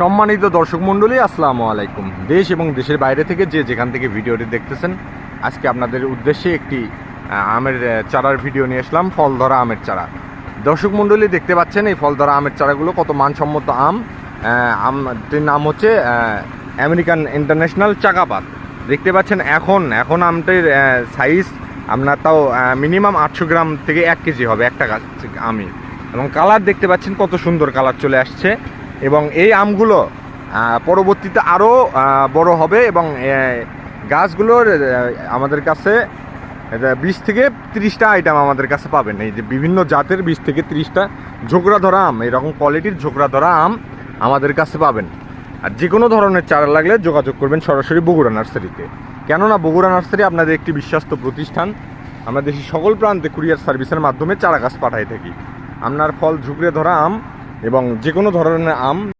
সম্মানিত দর্শক মণ্ডলী, আসসালামু আলাইকুম। দেশ এবং দেশের বাইরে থেকে যে যেখান থেকে ভিডিওটি দেখতেছেন, আজকে আপনাদের উদ্দেশ্যে একটি আমের চারার ভিডিও নিয়ে আসলাম। ফল ধরা আমের চারা। দর্শক মণ্ডলী, দেখতে পাচ্ছেন এই ফল ধরা আমের চারাগুলো কত মানসম্মত আম। আমটির নাম হচ্ছে আমেরিকান ইন্টারন্যাশনাল চাকাপাত। দেখতে পাচ্ছেন এখন আমটির সাইজ আপনার তাও মিনিমাম 800 গ্রাম থেকে 1 কেজি হবে একটা গাছ আমি। এবং কালার দেখতে পাচ্ছেন কত সুন্দর কালার চলে আসছে। এবং এই আমগুলো পরবর্তীতে আরও বড় হবে এবং গাছগুলোর আমাদের কাছে 20 থেকে 30টা আইটেম আমাদের কাছে পাবেন। এই যে বিভিন্ন জাতের 20 থেকে 30টা ঝোকরা ধরা আম, এরকম কোয়ালিটির ঝোকরা ধরা আম আমাদের কাছে পাবেন। আর যে কোনো ধরনের চারা লাগলে যোগাযোগ করবেন সরাসরি বগুড়া নার্সারিতে, কেননা বগুড়া নার্সারি আপনাদের একটি বিশ্বস্ত প্রতিষ্ঠান। আমরা দেশের সকল প্রান্তে কুরিয়ার সার্ভিসের মাধ্যমে চারা গাছ পাঠাই থাকি। আপনার ফল ঝুঁকড়ে ধরা আম এবং যে কোনো ধরনের আম